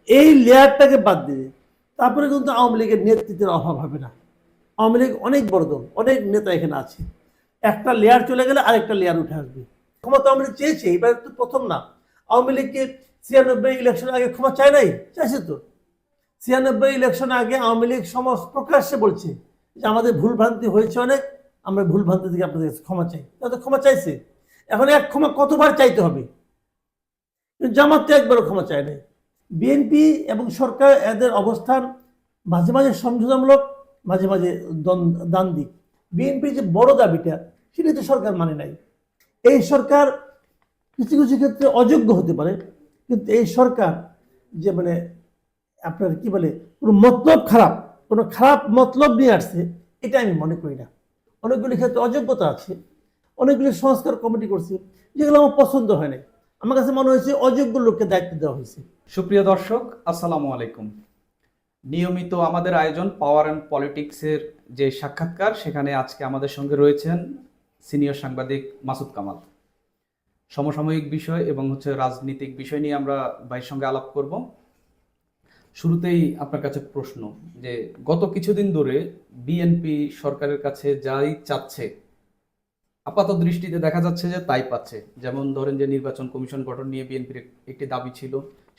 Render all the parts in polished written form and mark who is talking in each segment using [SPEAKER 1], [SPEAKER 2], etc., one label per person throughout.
[SPEAKER 1] এই লেয়ারটাকে বাদ দিয়ে তারপরে কিন্তু আওয়ামী লীগের নেতৃত্বের অভাব হবে না। আওয়ামী লীগ অনেক বড় দল, অনেক নেতা এখানে আছে। একটা লেয়ার চলে গেলে আরেকটা লেয়ার উঠে আসবে। ক্ষমতা আওয়ামী লীগ চেয়েছে, এবার তো প্রথম না। আওয়ামী লীগকে 96 ইলেকশনের আগে ক্ষমা চায় নাই? চাইছে তো। 96 ইলেকশন আগে আওয়ামী লীগ সমাজ প্রকাশ্যে বলছে যে আমাদের ভুল ভ্রান্তি হয়েছে অনেক, আমরা ভুল ভ্রান্তি থেকে আপনাদের ক্ষমা চাই। তাদের ক্ষমা চাইছে। এখন এক ক্ষমা কতবার চাইতে হবে? জামাত তো একবারও ক্ষমা চায় নাই। বিএনপি এবং সরকার এদের অবস্থান মাঝে মাঝে সমঝোতামূলক, মাঝে মাঝে দ্বান্দ্বিক। বিএনপির যে বড় দাবিটা সেটা তো সরকার মানে নাই। এই সরকার কিছু কিছু ক্ষেত্রে অযোগ্য হতে পারে, কিন্তু এই সরকার যে মানে আপনার কি বলে কোনো মতলব খারাপ, কোনো খারাপ মতলব নিয়ে আসছে, এটা আমি মনে করি না। অনেকগুলি ক্ষেত্রে অযোগ্যতা আছে, অনেকগুলি সংস্কার কমিটি করছে যেগুলো আমার পছন্দ হয় নাই। আমার কাছে মনে হয়েছে অযোগ্য লোককে দায়িত্ব দেওয়া হয়েছে।
[SPEAKER 2] সুপ্রিয় দর্শক, আসসালামু আলাইকুম। নিয়মিত আমাদের আয়োজন পাওয়ার অ্যান্ড পলিটিক্সের যে সাক্ষাৎকার, সেখানে আজকে আমাদের সঙ্গে রয়েছেন সিনিয়র সাংবাদিক মাসুদ কামাল। সমসাময়িক বিষয় এবং রাজনীতিক বিষয় নিয়ে আমরা ভাইয়ের সঙ্গে আলাপ করব। শুরুতেই আপনার কাছে প্রশ্ন, যে গত কিছুদিন ধরে বিএনপি সরকারের কাছে যাই চাচ্ছে আপাত দৃষ্টিতে দেখা যাচ্ছে যে তাই পাচ্ছে। যেমন ধরেন যে নির্বাচন কমিশন গঠন নিয়ে বিএনপির একটি দাবি ছিল,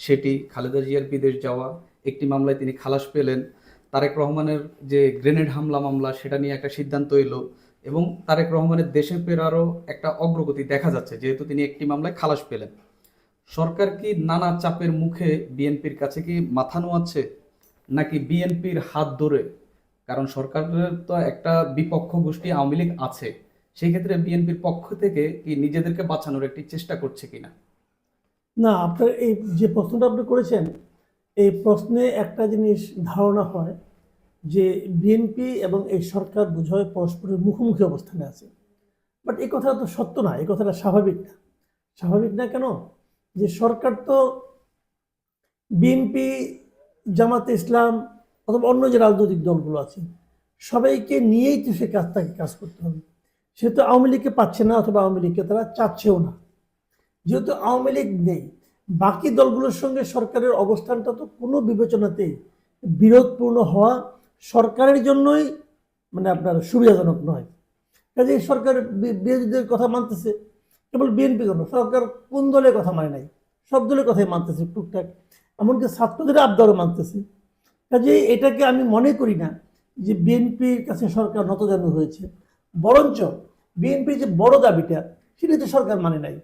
[SPEAKER 2] সেটি খালেদা জিয়ার বিদেশ যাওয়া, একটি মামলায় তিনি খালাস পেলেন। তারেক রহমানের যে গ্রেনেড হামলা মামলা, সেটা নিয়ে একটা সিদ্ধান্ত এলো এবং তারেক রহমানের দেশে ফেরারও একটা অগ্রগতি দেখা যাচ্ছে, যেহেতু তিনি একটি মামলায় খালাস পেলেন। সরকার কি নানা চাপের মুখে বিএনপির কাছে কি মাথা নোয়াচ্ছে, নাকি বিএনপির হাত ধরে? কারণ সরকারের তো একটা বিপক্ষ গোষ্ঠী আওয়ামী লীগ আছে, সেই ক্ষেত্রে বিএনপির পক্ষ থেকে কি নিজেদেরকে বাঁচানোর একটি চেষ্টা করছে কিনা?
[SPEAKER 1] না, আপনার এই যে প্রশ্নটা আপনি করেছেন, এই প্রশ্নে একটা জিনিস ধারণা হয় যে বিএনপি এবং এই সরকার বোঝায় পরস্পরের মুখোমুখি অবস্থানে আছে। বাট এই কথাটা তো সত্য না, এই কথাটা স্বাভাবিক না। স্বাভাবিক না কেন? যে সরকার তো বিএনপি, জামাতে ইসলাম অথবা অন্য যে রাজনৈতিক দলগুলো আছে সবাইকে নিয়েই তো সে তাকে কাজ করতে হবে। সে তো আওয়ামী লীগকে পাচ্ছে না, অথবা আওয়ামী লীগকে তারা চাচ্ছেও না। যেহেতু আওয়ামী লীগ নেই, বাকি দলগুলোর সঙ্গে সরকারের অবস্থানটা তো কোনো বিবেচনাতেই বিরোধপূর্ণ হওয়া সরকারের জন্যই মানে আপনার সুবিধাজনক নয়। কাজে সরকার বিরোধীদের কথা মানতেছে। কেবল বিএনপি কেন, সরকার কোন দলের কথা মানে নাই? সব দলের কথাই মানতেছে টুকটাক, এমনকি ছাত্রদের আবদারও মানতেছে। কাজে এটাকে আমি মনে করি না যে বিএনপির কাছে সরকার নতজানু হয়েছে। বরঞ্চ বিএনপির যে বড় দাবিটা সেটা তো সরকার মানে নাই।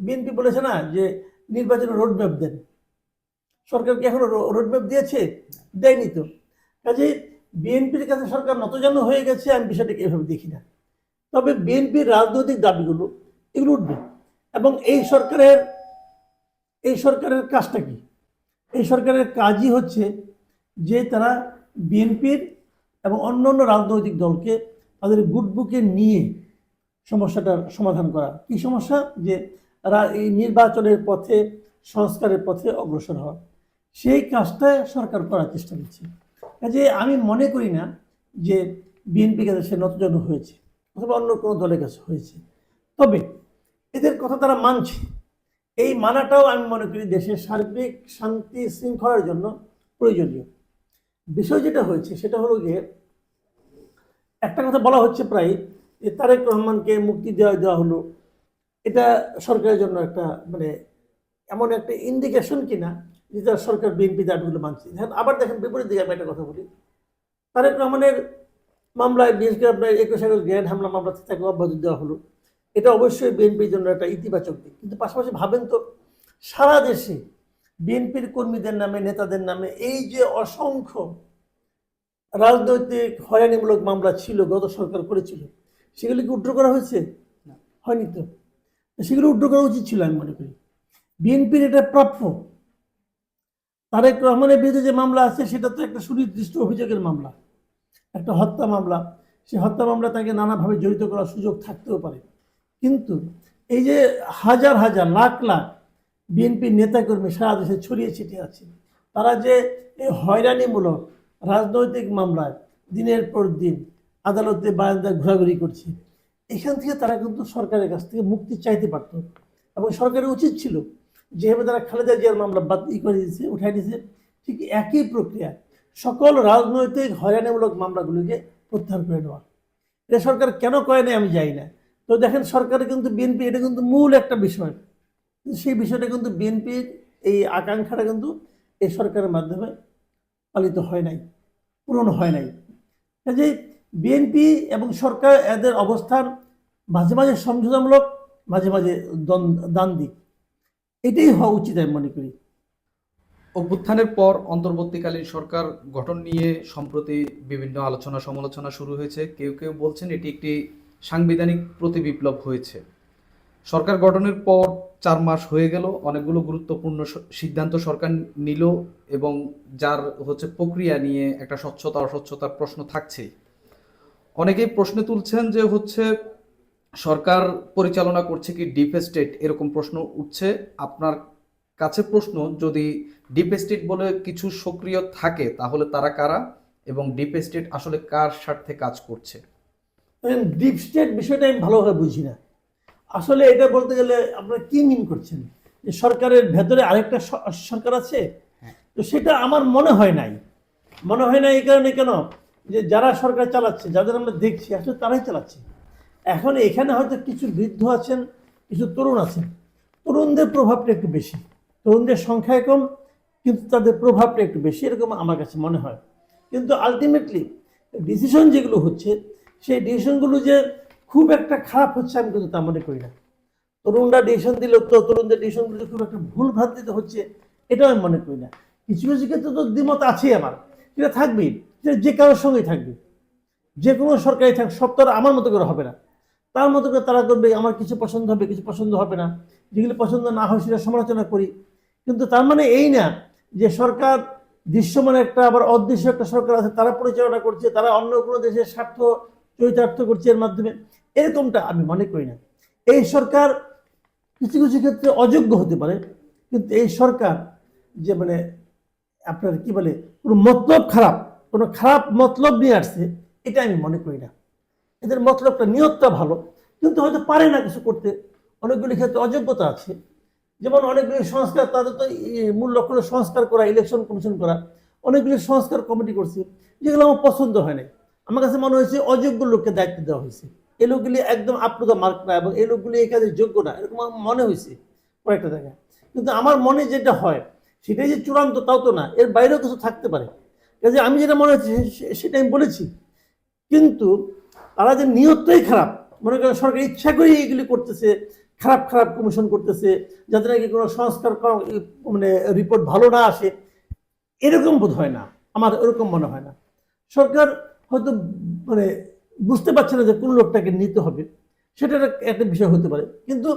[SPEAKER 1] বিএনপি বলেছে না যে নির্বাচনের রোডম্যাপ দেন। সরকার কি এখনো রোডম্যাপ দিয়েছে? দেয়নি তো। কাজে বিএনপির কাছে সরকার নতজানু হয়ে গেছে, আমি বিষয়টাকে এভাবে দেখি না। তবে বিএনপির রাজনৈতিক দাবিগুলো এগুলো উঠবে। এবং এই সরকারের কাজটা কি? এই সরকারের কাজই হচ্ছে যে তারা বিএনপির এবং অন্য অন্য রাজনৈতিক দলকে তাদের গুডবুকে নিয়ে সমস্যাটার সমাধান করা। কি সমস্যা? যে এই নির্বাচনের পথে, সংস্কারের পথে অগ্রসর হওয়া। সেই কাজটা সরকার করার চেষ্টা করছে। কাজে আমি মনে করি না যে বিএনপির কাছে সে নতজানু হয়েছে অথবা অন্য কোনো দলের কাছে হয়েছে। তবে এদের কথা তারা মানছে, এই মানাটাও আমি মনে করি দেশের সার্বিক শান্তি শৃঙ্খলার জন্য প্রয়োজনীয়। বিষয় যেটা হয়েছে সেটা হলো গিয়ে, একটা কথা বলা হচ্ছে প্রায় যে তারেক রহমানকে মুক্তি দেওয়া হলো, এটা সরকারের জন্য একটা মানে এমন একটা ইন্ডিকেশন কিনা যে তার সরকার বিএনপি দাবিগুলো মানছে। আবার দেখেন বিপরীত দিকে আমি একটা কথা বলি, তারেক রহমানের মামলায় বিশেষ করে আপনার 21 গ্রেনেড হামলা মামলাতে তাকে অব্যাহতি দেওয়া হলো, এটা অবশ্যই বিএনপির জন্য একটা ইতিবাচক দিক। কিন্তু পাশাপাশি ভাবেন তো, সারা দেশে বিএনপির কর্মীদের নামে, নেতাদের নামে এই যে অসংখ্য রাজনৈতিক হয়রানিমূলক মামলা ছিল গত সরকার করেছিল, সেগুলি কি উড্র করা হয়েছে? হয়নি তো। সেগুলো উড্র করা উচিত ছিল আমি মনে করি। বিএনপির এটা প্রাপ্য। তারেক রহমানের বিরুদ্ধে যে মামলা আছে সেটা তো একটা সুনির্দিষ্ট অভিযোগের মামলা, একটা হত্যা মামলা। সেই হত্যা মামলা তাকে নানাভাবে জড়িত করার সুযোগ থাকতেও পারে। কিন্তু এই যে হাজার হাজার লাখ লাখ বিএনপির নেতাকর্মী সারা দেশে ছড়িয়ে ছিটিয়ে আছে, তারা যে এই হয়রানিমূলক রাজনৈতিক মামলায় দিনের পর দিন আদালতে বারান্দায় ঘোরাঘুরি করছে, এখান থেকে তারা কিন্তু সরকারের কাছ থেকে মুক্তি চাইতে পারত। এবং সরকারের উচিত ছিল যেভাবে তারা খালেদা জিয়ার মামলা করে দিয়েছে, উঠাই দিয়েছে, ঠিক একই প্রক্রিয়া সকল রাজনৈতিক হয়রানিমূলক মামলাগুলিকে প্রত্যাহার করে নেওয়া। এটা সরকার কেন করে না আমি জানি না। তো দেখেন সরকারের কিন্তু বিএনপি এটা কিন্তু মূল একটা বিষয়, কিন্তু সেই বিষয়টা কিন্তু বিএনপির এই আকাঙ্ক্ষাটা কিন্তু এই সরকারের মাধ্যমে পালিত হয় নাই, পূরণ হয় নাই। কাজেই বিএনপি এবং সরকার এদের অবস্থান মাঝে মাঝে সমঝোতামূলক, মাঝে মাঝে দ্বান্দ্বিক। এটাই হওয়া উচিত আমি মনে করি।
[SPEAKER 2] অভ্যুত্থানের পর অন্তর্বর্তীকালীন সরকার গঠন নিয়ে সম্প্রতি বিভিন্ন আলোচনা সমালোচনা শুরু হয়েছে। কেউ কেউ বলছেন এটি একটি সাংবিধানিক প্রতিবিপ্লব হয়েছে। সরকার গঠনের পর 4 মাস হয়ে গেল, অনেকগুলো গুরুত্বপূর্ণ সিদ্ধান্ত সরকার নিল এবং যার প্রক্রিয়া নিয়ে একটা স্বচ্ছতা অস্বচ্ছতার প্রশ্ন থাকছেই। অনেকেই প্রশ্ন তুলছেন যে সরকার পরিচালনা করছে কি ডিপ স্টেট, এরকম প্রশ্ন উঠছে। আপনার কাছে প্রশ্ন, যদি ডিপ স্টেট বলে কিছু সক্রিয় থাকে তাহলে তারা কারা এবং ডিপ স্টেট আসলে কার স্বার্থে কাজ করছে?
[SPEAKER 1] ডিপ স্টেট বিষয়টা আমি ভালোভাবে বুঝি না। আসলে এটা বলতে গেলে আপনারা কি মিন করছেন, যে সরকারের ভেতরে আরেকটা সরকার আছে? তো সেটা আমার মনে হয় নাই। মনে হয় না এই কারণে, কেন যে যারা সরকার চালাচ্ছে, যাদের আমরা দেখছি আসলে তারাই চালাচ্ছে। এখন এখানে হয়তো কিছু বৃদ্ধ আছেন, কিছু তরুণ আছেন। তরুণদের প্রভাবটা একটু বেশি, তরুণদের সংখ্যায় কম কিন্তু তাদের প্রভাবটা একটু বেশি, এরকম আমার কাছে মনে হয়। কিন্তু আলটিমেটলি ডিসিশন যেগুলো হচ্ছে, সেই ডিসিশনগুলো যে খুব একটা খারাপ হচ্ছে আমি কিন্তু তা মনে করি না। তরুণরা ডিসিশন দিল, তো তরুণদের ডিসিশনগুলো খুব একটা ভুল ভ্রান্তিতে হচ্ছে এটাও আমি মনে করি না। কিছু কিছু ক্ষেত্রে তো দ্বিমত আছেই আমার, সেটা থাকবেই, সেটা যে কারোর সঙ্গেই থাকবে। যে কোনো সরকারি থাক, সব তো আর আমার মতো করে হবে না। তার মতো করে তারা করবে, আমার কিছু পছন্দ হবে, কিছু পছন্দ হবে না। যেগুলো পছন্দ না হয় সেটা সমালোচনা করি। কিন্তু তার মানে এই না যে সরকার দৃশ্যমান একটা আবার অদৃশ্য একটা সরকার আছে, তারা পরিচালনা করছে, তারা অন্য কোনো দেশের স্বার্থ চরিতার্থ করছে এর মাধ্যমে, এরকমটা আমি মনে করি না। এই সরকার কিছু কিছু ক্ষেত্রে অযোগ্য হতে পারে, কিন্তু এই সরকার যে আপনার কি বলে কোনো মতলব খারাপ, কোনো খারাপ মতলব নিয়ে আসছে, এটা আমি মনে করি না। এদের মতলবটা, নিয়তটা ভালো, কিন্তু হয়তো পারে না কিছু করতে। অনেকগুলি ক্ষেত্রে অযোগ্যতা আছে। যেমন অনেকগুলি সংস্কার, তাদের তো মূল লক্ষ্য হলো সংস্কার করা, ইলেকশন কমিশন করা। অনেকগুলি সংস্কার কমিটি করছে, যেগুলো আমার পছন্দ হয় না। আমার কাছে মনে হয়েছে অযোগ্য লোককে দায়িত্ব দেওয়া হয়েছে। এই লোকগুলি একদম আপ টু দ্য মার্ক না, এবং এই লোকগুলি এই কাজে যোগ্য না, এরকম আমার মনে হয়েছে কয়েকটা জায়গায়। কিন্তু আমার মনে যেটা হয় সেটাই যে চূড়ান্ত তাও তো না, এর বাইরেও কিছু থাকতে পারে। কাজে আমি যেটা মনে হচ্ছে সেটা আমি বলেছি। কিন্তু তারা যে নিয়তটাই খারাপ, মনে করেন সরকার ইচ্ছা করে এগুলি করতেছে, খারাপ খারাপ কমিশন করতেছে যাতে নাকি কোনো সংস্কার রিপোর্ট ভালো না আসে, এরকম বোধ হয় না। আমার এরকম মনে হয় না। সরকার হয়তো মানে বুঝতে পারছে না যে কোন লোকটাকে নিতে হবে, সেটা একটা বিষয় হতে পারে। কিন্তু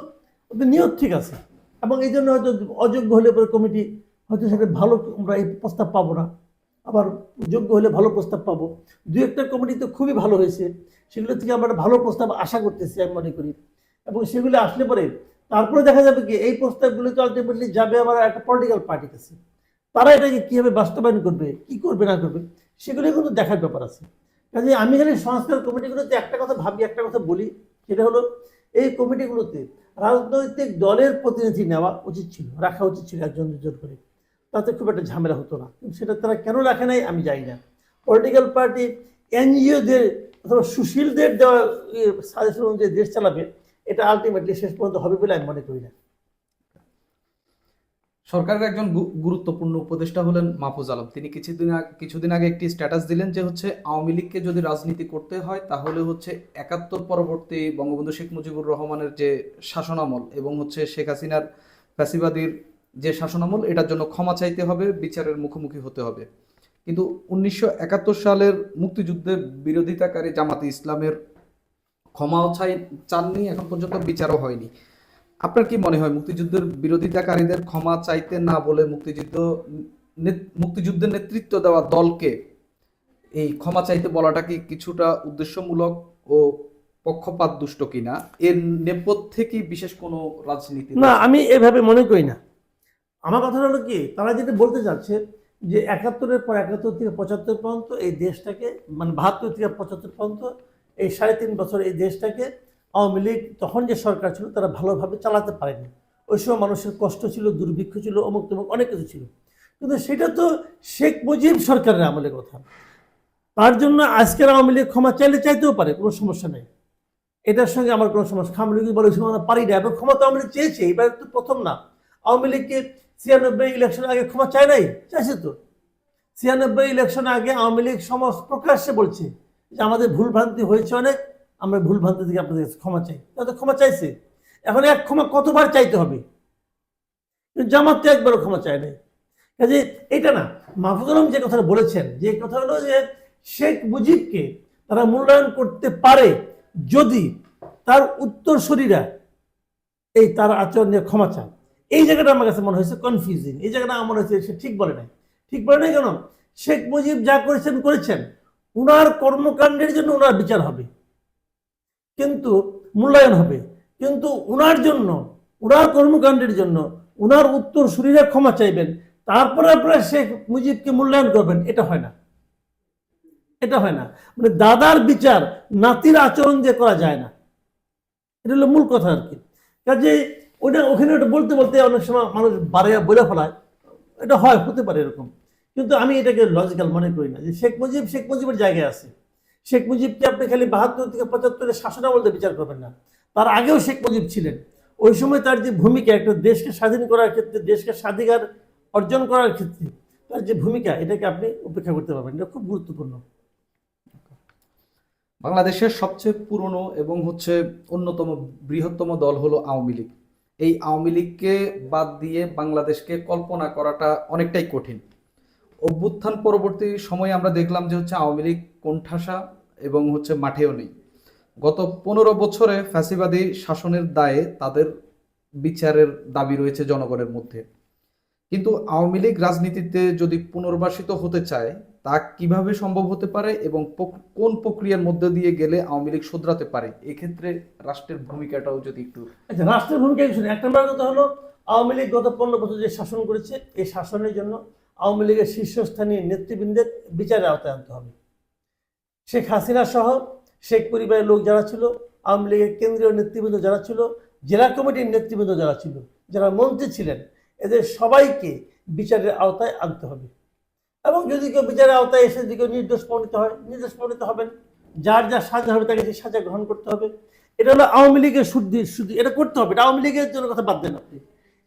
[SPEAKER 1] নিয়ত ঠিক আছে, এবং এই জন্য হয়তো অযোগ্য হলে পরে কমিটি হয়তো সেটা ভালো, আমরা এই প্রস্তাব পাবো না, আবার যোগ্য হলে ভালো প্রস্তাব পাবো। দু একটা কমিটি তো খুবই ভালো হয়েছে, সেগুলো থেকে আমরা ভালো প্রস্তাব আশা করতেছি আমি মনে করি। এবং সেগুলো আসলে পরে তারপরে দেখা যাবে কি এই প্রস্তাবগুলো তো আলটিমেটলি যাবে আবার একটা পলিটিক্যাল পার্টির কাছে। তারা এটাকে কীভাবে বাস্তবায়ন করবে, কি করবে না করবে, সেগুলো কিন্তু দেখার ব্যাপার আছে। কাজে আমি খালি সংস্কার কমিটিগুলোতে একটা কথা ভাবি, একটা কথা বলি, সেটা হলো এই কমিটিগুলোতে রাজনৈতিক দলের প্রতিনিধি নেওয়া উচিত ছিল, রাখা উচিত ছিল একজন দুজন করে, তাতে খুব একটা ঝামেলা হতো না। সেটা তারা কেন রাখে নাই আমি জানি না। পলিটিক্যাল পার্টি, এনজিওদের অথবা সুশীলদের দেওয়া সাজেশন অনুযায়ী দেশ চালাবে, এটা আলটিমেটলি শেষ পর্যন্ত হবে বলে আমি মনে করি না।
[SPEAKER 2] সরকারের একজন গুরুত্বপূর্ণ উপদেষ্টা হলেন মাহফুজ আলম। তিনি কিছুদিন আগে একটি স্ট্যাটাস দিলেন যে আওয়ামী লীগকে যদি রাজনীতি করতে হয় তাহলে ৭১ পরবর্তী বঙ্গবন্ধু শেখ মুজিবুর রহমানের যে শাসনামল এবং শেখ হাসিনার ফ্যাসিবাদীর যে শাসনামল, এটার জন্য ক্ষমা চাইতে হবে, বিচারের মুখোমুখি হতে হবে। কিন্তু 1971 সালের মুক্তিযুদ্ধের বিরোধিতাকারী জামাতে ইসলামের ক্ষমাও চাননি, এখন পর্যন্ত বিচারও হয়নি। আপনার কি মনে হয় মুক্তিযুদ্ধের বিরোধিতাকারীদের ক্ষমা চাইতে না বলে মুক্তিযুদ্ধের নেতৃত্ব দেওয়া দলকে এই ক্ষমা চাইতে বলাটা কি কিছুটা উদ্দেশ্যমূলক ও পক্ষপাত দুষ্ট কিনা? এর নেপথ্যে কি বিশেষ কোনো রাজনীতি?
[SPEAKER 1] না, আমি এভাবে মনে করি না। আমার কথা হলো কি, তারা যেটা বলতে চাচ্ছে যে 71-এর পর 71 থেকে 75 পর্যন্ত এই দেশটাকে, 72 থেকে 75 পর্যন্ত এই 3.5 বছর এই দেশটাকে আওয়ামী লীগ তখন যে সরকার ছিল তারা ভালোভাবে চালাতে পারেনি, ওই সময় মানুষের কষ্ট ছিল, দুর্ভিক্ষ ছিল, অমুক তমুক অনেক কিছু ছিল। কিন্তু সেটা তো শেখ মুজিব সরকারের আমলের কথা। তার জন্য আজকের আওয়ামী লীগ ক্ষমা চাইলে চাইতেও পারে, কোনো সমস্যা নেই। এটার সঙ্গে আমার কোনো সমস্যা, আওয়ামী লীগ বলে ওই সময় আমরা পারি না, এবং ক্ষমা তো আওয়ামী লীগ চেয়েছে, এবার তো প্রথম না। আওয়ামী লীগকে 96 ইলেকশনের আগে ক্ষমা চায় নাই? চাইছে তো। 96 ইলেকশনের আগে আওয়ামী লীগ সমস্ত প্রকাশ্যে বলছে যে আমাদের ভুল ভ্রান্তি হয়েছে অনেক, আমরা ভুল ভ্রান্তি থেকে আপনাদের কাছে ক্ষমা চাই। তাদের ক্ষমা চাইছে। এখন এক ক্ষমা কতবার চাইতে হবে? জামাত তো একবারও ক্ষমা চায় নাই। কাজে এটা না, মাহফুজ আলম যে কথাটা বলেছেন, যে কথা হলো যে শেখ মুজিবকে তারা মূল্যায়ন করতে পারে যদি তার উত্তরসূরিরা এই তার আচরণ নিয়ে ক্ষমা চায়। এই জায়গাটা আমার কাছে মনে হয়েছে কনফিউজিং। এই জায়গাটা আমার মনে হয়েছে সে ঠিক বলে নাই। ঠিক বলে নাই কেন? শেখ মুজিব যা করেছেন করেছেন, উনার কর্মকাণ্ডের জন্য উনার বিচার হবে, কিন্তু মূল্যায়ন হবে, কিন্তু উনার জন্য, উনার কর্মকাণ্ডের জন্য উনার উত্তরসূরিরা ক্ষমা চাইবেন, তারপরে আপনারা শেখ মুজিবকে মূল্যায়ন করবেন। এটা হয় না, এটা হয় না। মানে দাদার বিচার নাতির আচরণ যে করা যায় না, এটা হলো মূল কথা আর কি। কাজে ওখানে ওটা বলতে বলতে অনেক সময় মানুষ বলে ফেলায়, এটা হয়, হতে পারে এরকম। কিন্তু আমি এটাকে লজিক্যাল মনে করি না। যে শেখ মুজিবের জায়গায় আছে। শেখ মুজিবকে আপনি খালি 72 থেকে 75 শাসনামলে বিচার করবেন না, তার আগেও শেখ মুজিব ছিলেন। ওই সময় তার যে ভূমিকা, একটা দেশকে স্বাধীন করার ক্ষেত্রে, দেশকে স্বাধিকার অর্জন করার ক্ষেত্রে তার যে ভূমিকা, এটাকে আপনি উপেক্ষা করতে পারবেন। এটা খুব গুরুত্বপূর্ণ।
[SPEAKER 2] বাংলাদেশের সবচেয়ে পুরনো এবং অন্যতম বৃহত্তম দল হলো আওয়ামী লীগ। এই আওয়ামী লীগকে বাদ দিয়ে বাংলাদেশকে কল্পনা করাটা অনেকটাই কঠিন। অভ্যুত্থান পরবর্তী সময়ে আমরা দেখলাম যে আওয়ামী লীগ কোণঠাসা এবং মাঠেও নেই। গত 15 বছরে ফ্যাসিবাদী শাসনের দায়ে তাদের বিচারের দাবি রয়েছে জনগণের মধ্যে। কিন্তু আওয়ামী লীগ রাজনীতিতে যদি পুনর্বাসিত হতে চায়, তা কিভাবে সম্ভব হতে পারে এবং কোন প্রক্রিয়ার মধ্যে দিয়ে গেলে আওয়ামী লীগ শুধরাতে পারে? এক্ষেত্রে রাষ্ট্রের ভূমিকাটাও যদি একটু।
[SPEAKER 1] আচ্ছা, রাষ্ট্রের ভূমিকা শুনে একটা নম্বর কথা হলো, আওয়ামী লীগ গত 15 বছর যে শাসন করেছে, এই শাসনের জন্য আওয়ামী লীগের শীর্ষস্থানীয় নেতৃবৃন্দের বিচারের আওতায় আনতে হবে। শেখ হাসিনা সহ শেখ পরিবারের লোক যারা ছিল, আওয়ামী লীগের কেন্দ্রীয় নেতৃবৃন্দ যারা ছিল, জেলা কমিটির নেতৃবৃন্দ যারা ছিল, যারা মন্ত্রী ছিলেন, এদের সবাইকে বিচারের আওতায় আনতে হবে। এবং যদি কেউ বিচারের আওতায় এসে যদি কেউ নির্দোষ প্রমাণিত হয়, নির্দোষ প্রমাণিত হবেন। যার যা সাজা হবে তাকে সেই সাজা গ্রহণ করতে হবে। এটা হলো আওয়ামী লীগের শুদ্ধি, এটা করতে হবে। এটা আওয়ামী লীগের জন্য কথা বাদ দেন আপনি।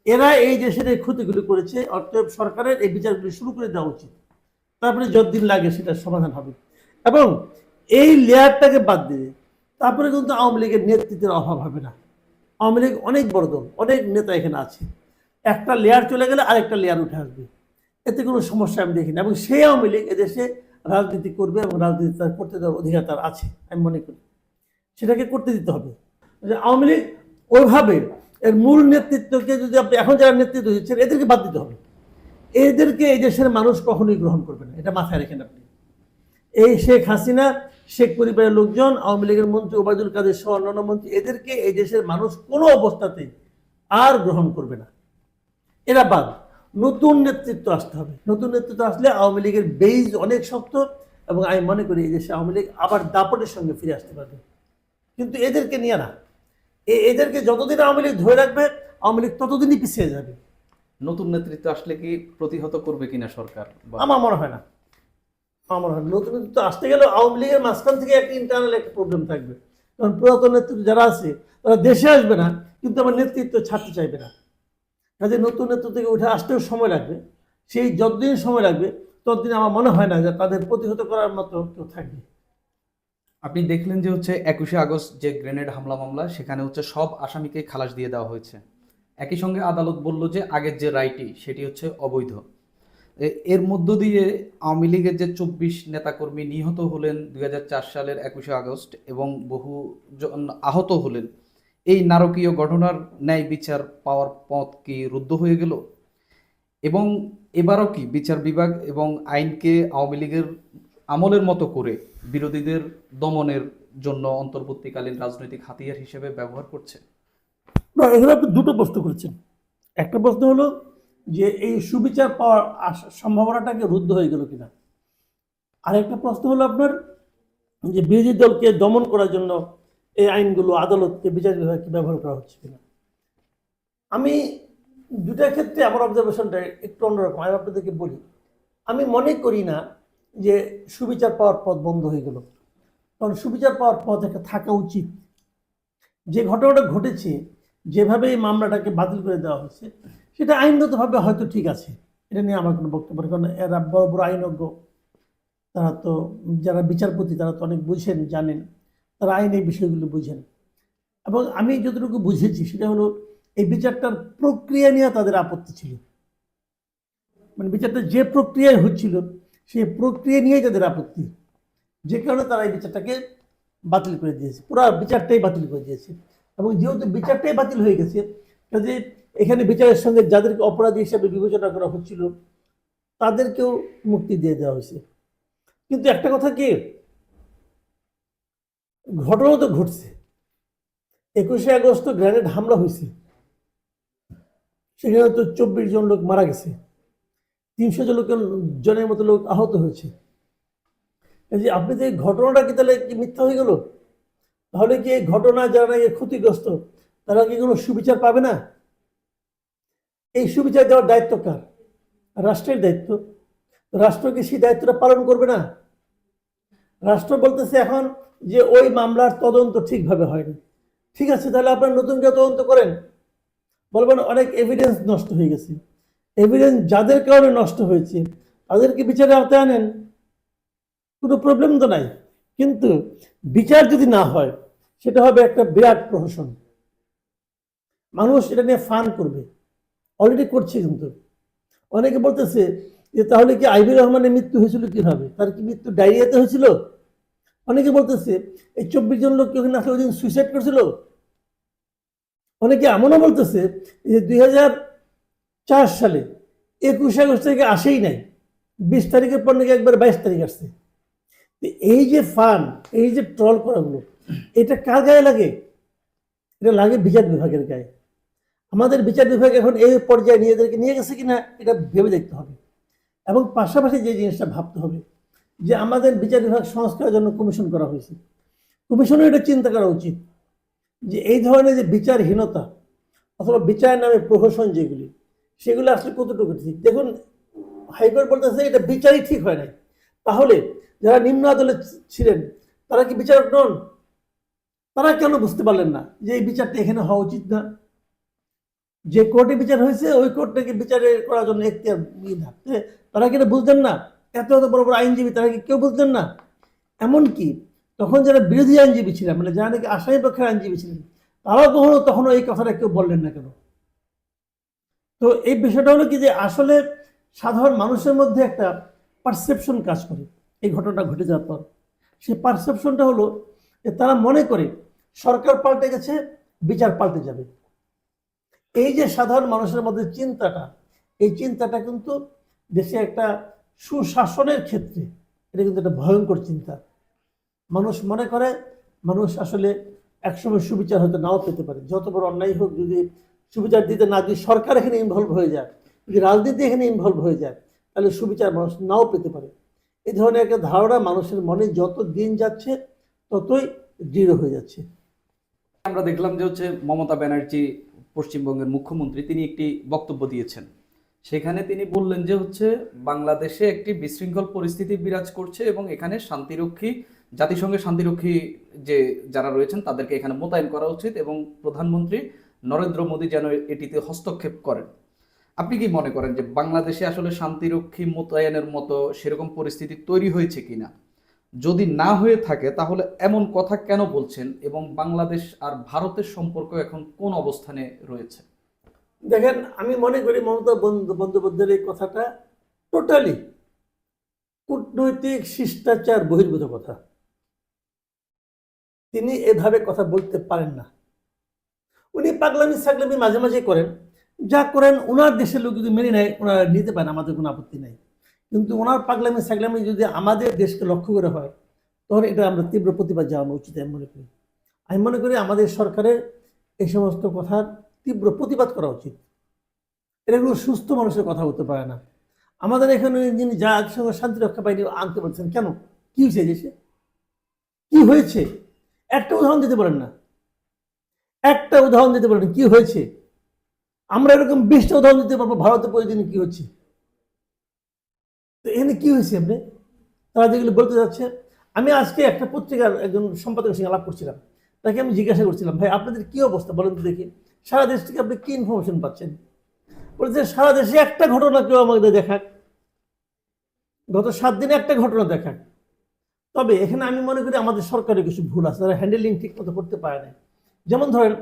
[SPEAKER 1] এরা এই দেশের এই ক্ষতিগুলি করেছে, অতএব সরকারের এই বিচারগুলি শুরু করে দেওয়া উচিত। তারপরে যতদিন লাগে সেটার সমাধান হবে। এবং এই লেয়ারটাকে বাদ দিয়ে তারপরে কিন্তু আওয়ামী লীগের নেতৃত্বের অভাব হবে না। আওয়ামী লীগ অনেক বড় দল, অনেক নেতা এখানে আছে। একটা লেয়ার চলে গেলে আরেকটা লেয়ার উঠে আসবে, এতে কোনো সমস্যা আমি দেখি না। এবং সেই আওয়ামী লীগ এদেশে রাজনীতি করবে এবং রাজনীতি তার করতে দেওয়ার অধিকার তার আছে, আমি মনে করি সেটাকে করতে দিতে হবে। যে আওয়ামী লীগ ওইভাবে এর মূল নেতৃত্বকে যদি আপনি এখন যারা নেতৃত্ব দিচ্ছেন এদেরকে বাদ দিতে হবে। এদেরকে এই দেশের মানুষ কখনোই গ্রহণ করবে না, এটা মাথায় রেখেন আপনি। এই শেখ হাসিনা, শেখ পরিবারের লোকজন, আওয়ামী লীগের মন্ত্রী ওবায়দুল কাদের সহ অন্যান্য মন্ত্রী, এদেরকে এই দেশের মানুষ কোনো অবস্থাতেই আর গ্রহণ করবে না। এরা বাদ, নতুন নেতৃত্ব আসতে হবে। নতুন নেতৃত্ব আসলে আওয়ামী লীগের বেইজ অনেক শক্ত, এবং আমি মনে করি এই দেশে আওয়ামী লীগ আবার দাপটের সঙ্গে ফিরে আসতে পারবে। কিন্তু এদেরকে নিয়ে না, এদেরকে যতদিন আওয়ামী লীগ ধরে রাখবে, আওয়ামী লীগ ততদিনই পিছিয়ে যাবে।
[SPEAKER 2] নতুন নেতৃত্ব আসলে কি প্রতিহত করবে কিনা সরকার?
[SPEAKER 1] আমার মনে হয় না। আমার মনে হয় নতুন নেতৃত্ব আসতে গেলে আওয়ামী লীগের মাঝখান থেকে একটা ইন্টারনাল একটা প্রবলেম থাকবে। কারণ পুরাতন নেতৃত্ব যারা আছে তারা দেশে আসবে না, কিন্তু আমার নেতৃত্ব ছাড়তে চাইবে না। কাজে নতুন নেতৃত্ব থেকে উঠে আসতেও সময় লাগবে। সেই যতদিন সময় লাগবে ততদিন আমার মনে হয় না যে তাদের প্রতিহত করার মতো কেউ থাকবে।
[SPEAKER 2] আপনি দেখলেন যে 21শে আগস্ট যে গ্রেনেড হামলা মামলা, সেখানে সব আসামিকে খালাস দিয়ে দেওয়া হয়েছে। একই সঙ্গে আদালত বলল যে আগের যে রায়টি সেটি অবৈধ। এর মধ্য দিয়ে আওয়ামী লীগের যে 24 নেতাকর্মী নিহত হলেন 2004 সালের 21শে আগস্ট এবং বহু জন আহত হলেন, এই নারকীয় ঘটনার ন্যায় বিচার পাওয়ার পথ কি রুদ্ধ হয়ে গেল? এবং এবারও কি বিচার বিভাগ এবং আইনকে আওয়ামী লীগের আমলের মতো করে বিরোধীদের দমনের জন্য অন্তর্বর্তীকালীন রাজনৈতিক হাতিয়ার হিসেবে ব্যবহার করছে?
[SPEAKER 1] না, এখানে আপনি দুটো প্রশ্ন করেছেন। একটা প্রশ্ন হলো যে এই সুবিচার পাওয়ার সম্ভাবনাটাকে রুদ্ধ হয়ে গেল কিনা। আর একটা প্রশ্ন হলো আপনার যে বিরোধী দলকে দমন করার জন্য এই আইনগুলো, আদালতকে, বিচার বিভাগকে ব্যবহার করা হচ্ছে কিনা। আমি দুটার ক্ষেত্রে আমার অবজারভেশনটা একটু অন্যরকম। আমি আপনাদেরকে বলি, আমি মনে করি না যে সুবিচার পাওয়ার পথ বন্ধ হয়ে গেল, কারণ সুবিচার পাওয়ার পথ একটা থাকা উচিত। যে ঘটনাটা ঘটেছে, যেভাবে এই মামলাটাকে বাতিল করে দেওয়া হয়েছে, সেটা আইনগতভাবে হয়তো ঠিক আছে, এটা নিয়ে আমার কোনো বক্তব্য নেই। কারণ এরা বড় বড় আইনজ্ঞ, তারা তো, যারা বিচারপতি তারা তো অনেক বুঝেন, জানেন, তারা আইনের বিষয়গুলো বুঝেন। এবং আমি যতটুকু বুঝেছি সেটা হলো, এই বিচারটার প্রক্রিয়া নিয়ে তাদের আপত্তি ছিল। মানে বিচারটা যে প্রক্রিয়ায় হচ্ছিল সেই প্রক্রিয়া নিয়েই তাদের আপত্তি, যে কারণে তারা এই বিচারটাকে বাতিল করে দিয়েছে, পুরো বিচারটাই বাতিল করে দিয়েছে। এবং যেহেতু বিচারটাই বাতিল হয়ে গেছে, কাজে এখানে বিচারের সঙ্গে যাদেরকে অপরাধী হিসাবে বিবেচনা করা হচ্ছিল তাদেরকেও মুক্তি দিয়ে দেওয়া হয়েছে। কিন্তু একটা কথা কি, ঘটনা তো ঘটছে, 21শে আগস্ট গ্রেনেড হামলা হয়েছে, সেখানে তো 24 জন লোক মারা গেছে, 300 জনের মতো লোক আহত হয়েছে। এই যে আপনি যে ঘটনাটা কি তাহলে কি মিথ্যা হয়ে গেল? তাহলে কি এই ঘটনা যারা নাকি ক্ষতিগ্রস্ত তারা কি কোনো সুবিচার পাবে না? এই সুবিচার দেওয়ার দায়িত্ব কার? রাষ্ট্রের দায়িত্ব। রাষ্ট্র কি সেই দায়িত্বটা পালন করবে না? রাষ্ট্র বলতেছে এখন যে ওই মামলার তদন্ত ঠিকভাবে হয়নি। ঠিক আছে, তাহলে আপনারা নতুন করে তদন্ত করেন। বলবেন অনেক এভিডেন্স নষ্ট হয়ে গেছে, এভিডেন্স যাদের কারণে নষ্ট হয়েছে তাদেরকে বিচারে আওতায় আনেন, কোনো প্রবলেম তো নাই। কিন্তু বিচার যদি না হয় সেটা হবে একটা বিরাট প্রহসন, মানুষ এটা নিয়ে ফান করবে, অলরেডি করছে। কিন্তু অনেকে বলতেছে যে তাহলে কি আইবি রহমানের মৃত্যু হয়েছিল কিভাবে, তার কি মৃত্যু ডায়রিয়াতে হয়েছিল? অনেকে বলতেছে এই 24 জন লোক ওখানে আসলে ওই দিন সুইসাইড করেছিল। অনেকে এমনও বলতেছে যে 2004 সালে 21শে আগস্ট থেকে আসেই নাই, 20 তারিখের পর নাকি একবার 22 তারিখ আসছে। এই যে ফান, এই যে ট্রল করাগুলো, এটা কার গায়ে লাগে? এটা লাগে বিচার বিভাগের গায়ে। আমাদের বিচার বিভাগ এখন এই পর্যায়ে নিজেদেরকে নিয়ে গেছে কিনা এটা ভেবে দেখতে হবে। এবং পাশাপাশি যে জিনিসটা ভাবতে হবে যে আমাদের বিচার বিভাগ সংস্কারের জন্য কমিশন করা হয়েছে, কমিশনের এটা চিন্তা করা উচিত যে এই ধরনের যে বিচারহীনতা অথবা বিচারের নামে প্রহসন যেগুলি, সেগুলো আসলে কতটুকু ঠিক। দেখুন, হাইকোর্ট বলতেছে এটা বিচারই ঠিক হয় নাই, তাহলে যারা নিম্ন আদালত ছিলেন তারা কি বিচারক নন? তারা কেন বুঝতে পারলেন না যে এই বিচারটা এখানে হওয়া উচিত না? যে কোর্টে বিচার হয়েছে ওই কোর্টটাকে বিচারে করার জন্য এখতিয়ার থাকতে, তারা কি এটা বুঝতেন না? এত এত বড় বড় আইনজীবী, তারা কি কেউ বুঝতেন না? এমনকি তখন যারা বিরোধী আইনজীবী ছিলেন, মানে যারা নাকি আসামি পক্ষের আইনজীবী ছিলেন, তারাও তখনও এই কথাটা কেউ বললেন না কেন? তো এই বিষয়টা হলো কি যে আসলে সাধারণ মানুষের মধ্যে একটা পারসেপশন কাজ করে এই ঘটনাটা ঘটে যাওয়ার পর। সেই পারসেপশনটা হলো যে তারা মনে করে সরকার পাল্টে গেছে, বিচার পাল্টে যাবে। এই যে সাধারণ মানুষের মধ্যে চিন্তাটা, এই চিন্তাটা কিন্তু দেশে একটা সুশাসনের ক্ষেত্রে এটা কিন্তু একটা ভয়ঙ্কর চিন্তা। মানুষ মনে করে মানুষ আসলে একসময় সুবিচার হয়তো নাও পেতে পারে, যত বড় অন্যায় হোক, যদি সুবিচার দিতে না, যদি সরকার এখানে ইনভলভ হয়ে যায়, যদি রাজনীতি এখানে ইনভলভ হয়ে যায়, তাহলে সুবিচার মানুষ নাও পেতে পারে। এই ধরনের একটা ধারণা মানুষের মনে যত দিন যাচ্ছে ততই দৃঢ় হয়ে যাচ্ছে।
[SPEAKER 2] আমরা দেখলাম যে হচ্ছে মমতা ব্যানার্জি পশ্চিমবঙ্গের মুখ্যমন্ত্রী, তিনি একটি বক্তব্য দিয়েছেন। সেখানে তিনি বললেন যে হচ্ছে বাংলাদেশে একটি বিশৃঙ্খল পরিস্থিতি বিরাজ করছে এবং এখানে শান্তিরক্ষী, জাতিসংঘের শান্তিরক্ষী যে যারা রয়েছেন তাদেরকে এখানে মোতায়েন করা উচিত এবং প্রধানমন্ত্রী নরেন্দ্র মোদী যেন এটিতে হস্তক্ষেপ করেন। আপনি কি মনে করেন যে বাংলাদেশে আসলে শান্তিরক্ষী মোতায়েনের মতো সেরকম পরিস্থিতি তৈরি হয়েছে কিনা? যদি না হয়ে থাকে তাহলে এমন কথা কেন বলছেন এবং বাংলাদেশ আর ভারতের সম্পর্ক এখন কোন অবস্থানে রয়েছে?
[SPEAKER 1] দেখেন, আমি মনে করি মমতা বন্দ্যোপাধ্যায়ের এই কথাটা টোটালি কূটনৈতিক শিষ্টাচার বহির্ভূত কথা। তিনি এভাবে কথা বলতে পারেন না। উনি পাগলামি ছাগলামি মাঝে মাঝে করেন, যা করেন ওনার দেশের লোক যদি মেনে নেয় ওনারা নিতে পারেন, আমাদের কোনো আপত্তি নাই। কিন্তু ওনার পাগলামি ছাগলামি যদি আমাদের দেশকে লক্ষ্য করে হয়, তখন এটা আমরা তীব্র প্রতিবাদ জানানো উচিত আমি মনে করি। আমি মনে করি আমাদের সরকারের এই সমস্ত কথার তীব্র প্রতিবাদ করা উচিত। এটা কোনো সুস্থ মানুষের কথা হতে পারে না। আমাদের এখানে যিনি জাতিসংঘ শান্তি রক্ষা বাহিনী আনতে বলছেন, কেন? কি হয়েছে দেশে? কি হয়েছে? একটা উদাহরণ দিতে পারেন না, একটা উদাহরণ দিতে পারেন কি হয়েছে? আমরা এরকম 20টা উদাহরণ দিতে পারবো ভারতে প্রতিদিন কি হচ্ছে। তো এখানে কি হয়েছে আপনি, তারা যেগুলো বলতে যাচ্ছে। আমি আজকে একটা পত্রিকার একজন সম্পাদকের সঙ্গে আলাপ করছিলাম, তাকে আমি জিজ্ঞাসা করছিলাম, ভাই আপনাদের কি অবস্থা বলেন তো দেখি, সারা দেশ থেকে আপনি কি ইনফরমেশন পাচ্ছেন। বলছে সারা দেশে একটা ঘটনা কেউ আমাদের দেখাক, গত 7 দিনে একটা ঘটনা দেখাক। তবে এখানে আমি মনে করি আমাদের সরকারের কিছু ভুল আছে, তারা হ্যান্ডেলিং ঠিক মতো করতে পারে না। যেমন ধরেন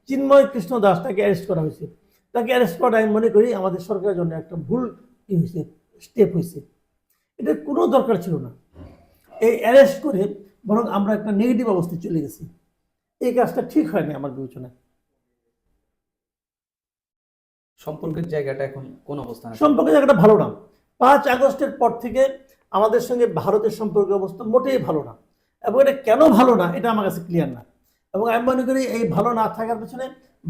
[SPEAKER 1] চিন্ময় কৃষ্ণ দাস, তাকে অ্যারেস্ট করা হয়েছে। তাকে অ্যারেস্ট করা আমি মনে করি আমাদের সরকারের জন্য একটা ভুল হয়েছে, স্টেপ হয়েছে। এটা কোনো দরকার ছিল না। এই অ্যারেস্ট করে বরং আমরা একটা নেগেটিভ অবস্থায় চলে গেছি। এই কাজটা ঠিক হয়নি আমার বিবেচনায়।
[SPEAKER 2] সম্পর্কের জায়গাটা এখন কোন অবস্থানে আছে?
[SPEAKER 1] সম্পর্কের জায়গাটা ভালো না। 5 আগস্টের পর থেকে আমাদের সঙ্গে ভারতের সম্পর্কের অবস্থা মোটেই ভালো না, এবং এটা কেন ভালো না এটা আমার কাছে ক্লিয়ার না। এবং আমি মনে করি এই ভালো না থাকার পেছনে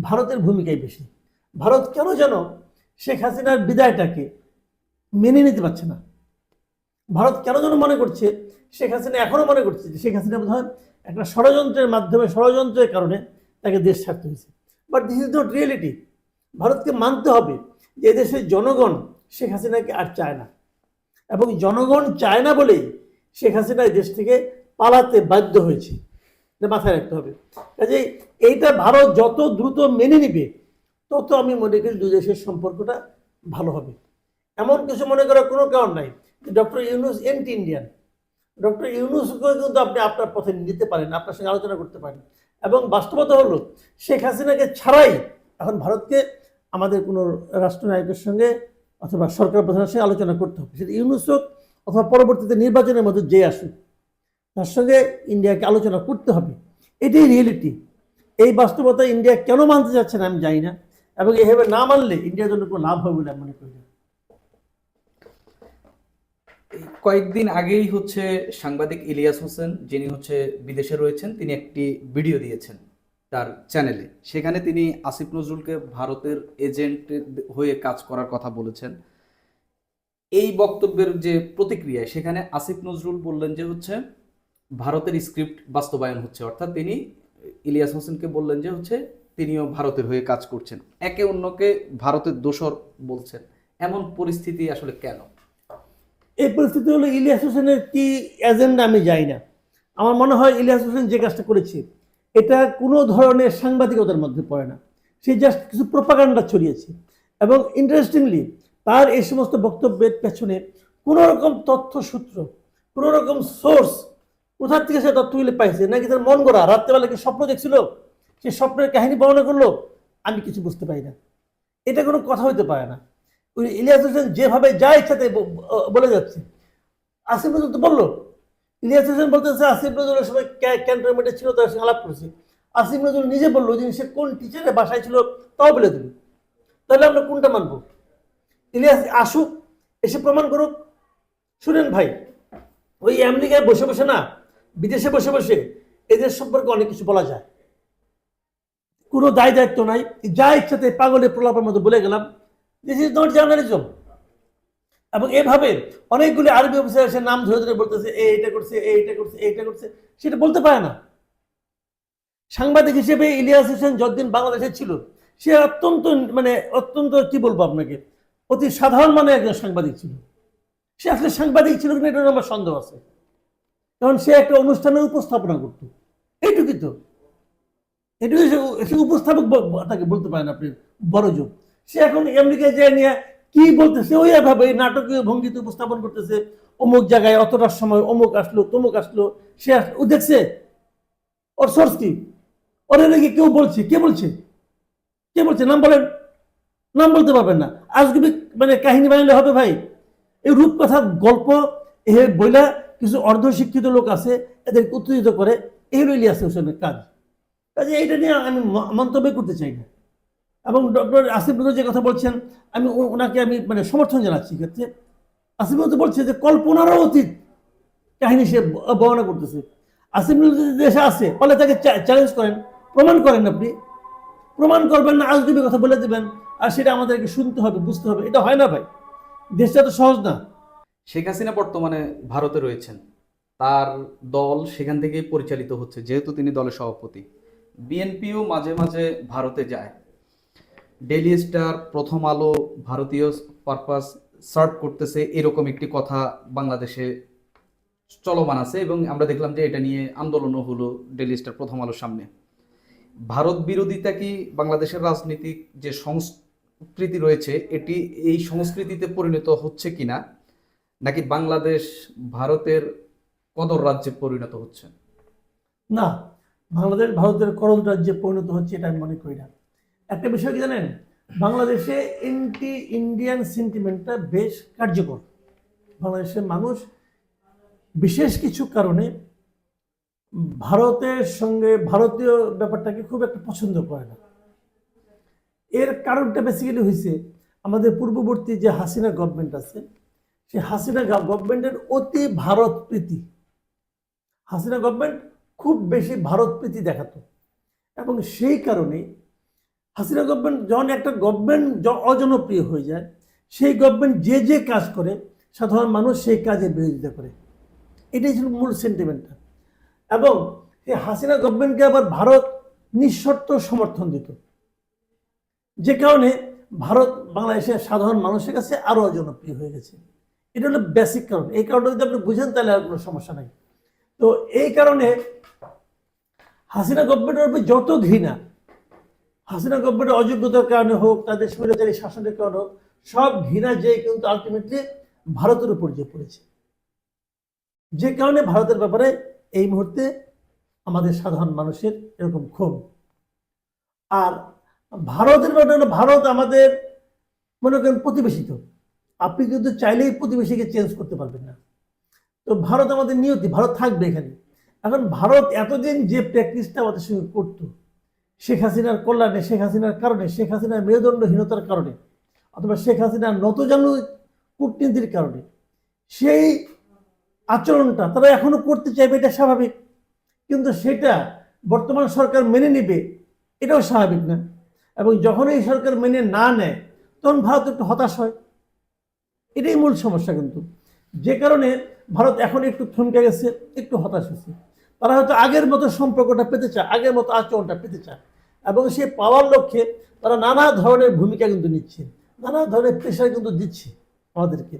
[SPEAKER 1] ভারতের ভূমিকাই বেশি। ভারত কেন যেন শেখ হাসিনার বিদায়টাকে মেনে নিতে পারছে না। ভারত কেন যেন মনে করছে, শেখ হাসিনা এখনো মনে করছে যে শেখ হাসিনা বোধ হয় একটা ষড়যন্ত্রের মাধ্যমে, ষড়যন্ত্রের কারণে তাকে দেশ ছাড়তে হয়েছে। But this is not reality. ভারতকে মানতে হবে যে এদেশের জনগণ শেখ হাসিনাকে আর চায় না, এবং জনগণ চায় না বলেই শেখ হাসিনা এই দেশ থেকে পালাতে বাধ্য হয়েছে। এটা মাথায় রাখতে হবে। কাজেই এইটা ভারত যত দ্রুত মেনে নিবে তত আমি মনে করি দুই দেশের সম্পর্কটা ভালো হবে। এমন কিছু মনে করার কোনো কারণ নাই। Doctor Yunus anti Indian, doctor ইউনূসকে কিন্তু আপনি আপনার পথে নিতে পারেন, আপনার সঙ্গে আলোচনা করতে পারেন। এবং বাস্তবতা হলো শেখ হাসিনাকে ছাড়াই এখন ভারতকে আমাদের কোনো রাষ্ট্রনায়কের সঙ্গে অথবা সরকার প্রধানের সঙ্গে আলোচনা করতে হবে। সেটা ইউনূস হোক অথবা পরবর্তীতে নির্বাচনের মধ্যে যে আসুক, তার সঙ্গে ইন্ডিয়াকে আলোচনা করতে হবে। এটাই রিয়েলিটি। এই বাস্তবতা ইন্ডিয়া কেন মানতে যাচ্ছে না আমি জানি না, এবং এভাবে না মানলে ইন্ডিয়ার জন্য কোনো লাভ হবে বলে আমি মনে করি না।
[SPEAKER 2] এই কয়েকদিন আগেই হচ্ছে সাংবাদিক ইলিয়াস হোসেন, যিনি হচ্ছে বিদেশে রয়েছেন, তিনি একটি ভিডিও দিয়েছেন তার চ্যানেলে। সেখানে তিনি আসিফ নজরুলকে ভারতের এজেন্ট হয়ে কাজ করার কথা বলেছেন। এই বক্তব্যের যে প্রতিক্রিয়া, সেখানে আসিফ নজরুল বললেন যে হচ্ছে ভারতের স্ক্রিপ্ট বাস্তবায়ন হচ্ছে, অর্থাৎ তিনি ইলিয়াস হোসেনকে বললেন যে হচ্ছে তিনিও ভারতের হয়ে কাজ করছেন, একে অন্যকে ভারতের দোসর বলছেন। এমন পরিস্থিতি আসলে কেন?
[SPEAKER 1] এই পরিস্থিতি হলো ইলিয়াস হোসেনের কি এজেন্ডা আমি জানি না। আমার মনে হয় ইলিয়াস হোসেন যে কাজটা করেছে এটা কোনো ধরনের সাংবাদিকতার মধ্যে পড়ে না। সে জাস্ট কিছু প্রোপাগান্ডা ছড়িয়েছে, এবং ইন্টারেস্টিংলি তার এই সমস্ত বক্তব্যের পেছনে কোনো রকম তথ্য সূত্র, কোনো রকম সোর্স, কোথা থেকে সে তথ্যগুলি পাইছে, নাকি তার মন গড়া রাত্রেবেলা কি স্বপ্ন দেখছিল, সে স্বপ্নের কাহিনী বর্ণনা করলো, আমি কিছু বুঝতে পারি না। এটা কোনো কথা হইতে পারে না। ওই ইলিয়াস হোসেন যেভাবে যা ইচ্ছাতে বলে যাচ্ছে। আসিফ নজরুল তো বললো, ইলিয়াস হোসেন বলতেছে আসিফ নজরুলের সময় ক্যান্টনমেন্টে ছিল, তার সঙ্গে আলাপ করেছে। আসিফ নজরুল নিজে বললো যে সে কোন টিচারের বাসায় ছিল তাও বলে দিল। তাহলে আমরা কোনটা মানবো? ইলিয়াস আসুক, এসে প্রমাণ করুক। শুনেন ভাই, ওই আমেরিকায় বসে বসে না, বিদেশে বসে বসে এদের সম্পর্কে অনেক কিছু বলা যায়, কোনো দায় দায়িত্ব নাই, যা ইচ্ছাতে পাগলের প্রলাপের মতো বলে গেলাম। This is not journalism. এবং এভাবে অনেকগুলি আরবি অফিসার এসে নাম ধরে ধরে বলতেছে এইটা করছে, এইটা করছে, এইটা করছে, সেটা বলতে পারে না। সাংবাদিক হিসেবে ইলিয়াস হোসেন যতদিন বাংলাদেশে ছিল সে অত্যন্ত কি বলবো আপনাকে, অতি সাধারণ মানের একজন সাংবাদিক ছিল। সে আসলে সাংবাদিক ছিল কিনা এটা আমার সন্দেহ আছে, কারণ সে একটা অনুষ্ঠানে উপস্থাপনা করত। এইটুকুই তো, এটুকু সে উপস্থাপক তাকে বলতে পারেন আপনি, বড় যোগ। সে এখন আমেরিকায় যায় নিয়ে কি বলতেছে, ওই ভাবে নাটকীয় ভঙ্গিতে উপস্থাপন করতেছে, অমুক জায়গায় অতটার সময় অমুক আসলো, তমুক আসলো, সে ও দেখছে। ওর সোর্স কি? ওর নাকি কেউ বলছে, কে বলছে, কে বলছে? নাম বলেন। নাম বলতে পারবেন না। আজকে কাহিনী বানালে হবে ভাই? এই রূপকথার গল্প এ বইলা কিছু অর্ধশিক্ষিত লোক আছে, এদেরকে উত্তেজিত করে। এই হলো ইলিয়াস হোসেনের কাজ। কাজে এইটা নিয়ে আমি মন্তব্য করতে চাই না। এবং ডক্টর আসিফ নজরুল যে কথা বলছেন, আমি ওনাকে সমর্থন জানাচ্ছি। ক্ষেত্রে আসিফ নজরুল বলছে যে কল্পনারও অতীত কাহিনী সে বর্ণনা করতেছে। আসিফ নজরুল দেশে আছে, ফলে তাকে চ্যালেঞ্জ করেন, প্রমাণ করেন। আপনি প্রমাণ করবেন না, আজগুবি কথা বলে দেবেন, আর সেটা আমাদেরকে শুনতে হবে, বুঝতে হবে। এটা হয় না ভাই, দেশটা তো সহজ না।
[SPEAKER 2] শেখ হাসিনা বর্তমানে ভারতে রয়েছেন, তার দল সেখান থেকেই পরিচালিত হচ্ছে, যেহেতু তিনি দলের সভাপতি। বিএনপিও মাঝে মাঝে ভারতে যায়। ডেইলি স্টার, প্রথম আলো, ভারতীয় পারপাস সার্ভ করতেছে, এরকম একটি কথা বাংলাদেশে চলমান আছে এবং আমরা দেখলাম যে এটা নিয়ে আন্দোলনও হলো ডেইলি স্টার, প্রথম আলোর সামনে। ভারত বিরোধিতা কি বাংলাদেশের রাজনীতিক যে সংস্কৃতি রয়েছে এটি এই সংস্কৃতিতে পরিণত হচ্ছে কিনা, নাকি বাংলাদেশ ভারতের কদর রাজ্যে পরিণত হচ্ছে?
[SPEAKER 1] না, বাংলাদেশ ভারতের করদ রাজ্যে পরিণত হচ্ছে এটা আমি মনে করি না। একটা বিষয় কি জানেন, বাংলাদেশে এন্টি ইন্ডিয়ান সেন্টিমেন্টটা বেশ কার্যকর। বাংলাদেশের মানুষ বিশেষ কিছু কারণে ভারতের সঙ্গে ভারতীয় ব্যাপারটাকে খুব একটা পছন্দ করে না। এর কারণটা বেসিক্যালি হয়েছে আমাদের পূর্ববর্তী যে হাসিনা গভর্নমেন্ট আছে, সেই হাসিনা গভর্নমেন্টের অতি ভারত প্রীতি। হাসিনা গভর্নমেন্ট খুব বেশি ভারত প্রীতি দেখাতো এবং সেই কারণে হাসিনা গভর্নমেন্ট যখন একটা গভর্নমেন্ট অজনপ্রিয় হয়ে যায়, সেই গভর্নমেন্ট যে যে কাজ করে সাধারণ মানুষ সেই কাজের বিরোধিতা করে। এটাই ছিল মূল সেন্টিমেন্টটা। এবং এই হাসিনা গভর্নমেন্টকে আবার ভারত নিঃশর্ত সমর্থন দিত, যে কারণে ভারত বাংলাদেশের সাধারণ মানুষের কাছে আরো অজনপ্রিয় হয়ে গেছে। এটা হলো বেসিক কারণ। এই কারণটা যদি আপনি বুঝেন তাহলে আর কোনো সমস্যা নাই। তো এই কারণে হাসিনা গভর্নমেন্টের উপর যত ঘৃণা, হাসিনা গভর্নমেন্টের অযোগ্যতার কারণে হোক, তাদের স্বৈরাচারী শাসনের কারণে হোক, সব ঘৃণা যে কিন্তু আলটিমেটলি ভারতের উপর যে পড়েছে, যে কারণে ভারতের ব্যাপারে এই মুহূর্তে আমাদের সাধারণ মানুষের এরকম ক্ষোভ। আর ভারতের ব্যাপারে হলো, ভারত আমাদের মনে করেন প্রতিবেশী। তো আপনি কিন্তু চাইলেই প্রতিবেশীকে চেঞ্জ করতে পারবেন না। তো ভারত আমাদের নিয়তি, ভারত থাকবে এখানে। এখন ভারত এতদিন যে প্র্যাকটিসটা আমাদের সঙ্গে করতো, শেখ হাসিনার কল্যাণে, শেখ হাসিনার কারণে, শেখ হাসিনার মেরুদণ্ডহীনতার কারণে, অথবা শেখ হাসিনার নতজানু কূটনীতির কারণে, সেই আচরণটা তারা এখনো করতে চাইবে, এটা স্বাভাবিক। কিন্তু সেটা বর্তমান সরকার মেনে নেবে, এটাও স্বাভাবিক না। এবং যখন এই সরকার মেনে না নেয়, তখন ভারত একটু হতাশ হয়। এটাই মূল সমস্যা কিন্তু, যে কারণে ভারত এখন একটু থমকে গেছে, একটু হতাশ হয়েছে। তারা হয়তো আগের মতো সম্পর্কটা পেতে চায়, আগের মতো আচরণটা পেতে চায়, এবং সে পাওয়ার লক্ষ্যে তারা নানা ধরনের ভূমিকা কিন্তু নিচ্ছে, নানা ধরনের প্রেশার কিন্তু দিচ্ছে আমাদেরকে।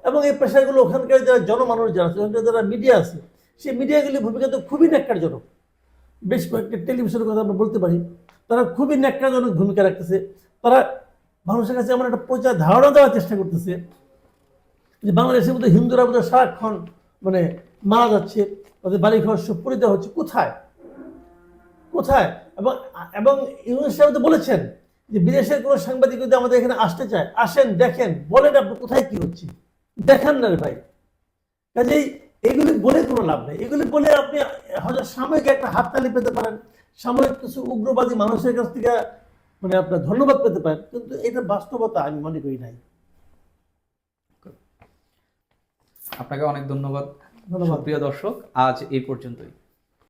[SPEAKER 1] এবং এই প্রেশারগুলো ওখানকার যারা জনমানুষ যারা আছে, ওখানকার যারা মিডিয়া আছে, সেই মিডিয়াগুলির ভূমিকা তো খুবই ন্যাক্কারজনক। বেশ কয়েকটি টেলিভিশনের কথা আমরা বলতে পারি, তারা খুবই ন্যাক্কারজনক ভূমিকা রাখতেছে। তারা মানুষের কাছে এমন একটা প্রচার ধারণা দেওয়ার চেষ্টা করতেছে যে বাংলাদেশের মধ্যে হিন্দুরা বোধহয় সারাক্ষণ মানে মারা যাচ্ছে, তাদের বাড়ি ঘর সব পড়ে দেওয়া হচ্ছে। কোথায় কোথায়? এবং এবং ইউনূস সাহেব তো বলেছেন যে বিদেশের কোনো সাংবাদিক যদি আমাদের এখানে আসতে চায়, আসেন, দেখেন, বলেন আপনি কোথায় কি হচ্ছে, দেখান না রে ভাই। কাজেই এগুলি বলে কোনো লাভ নেই। এগুলি বলে আপনি হয়তো সাময়িক একটা হাততালি পেতে পারেন, সাময়িক কিছু উগ্রবাদী মানুষের কাছ থেকে মানে আপনার ধন্যবাদ পেতে পারেন, কিন্তু এটা বাস্তবতা আমি মনে করি নাই।
[SPEAKER 2] আপনাকে অনেক ধন্যবাদ।
[SPEAKER 1] ধন্যবাদ।
[SPEAKER 2] প্রিয় দর্শক, আজ এই পর্যন্তই।